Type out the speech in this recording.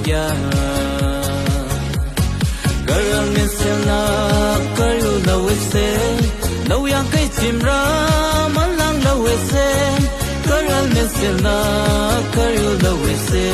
gya Garal misena karu la wese no yang kai chimra malang la wese Garal misena karu la wese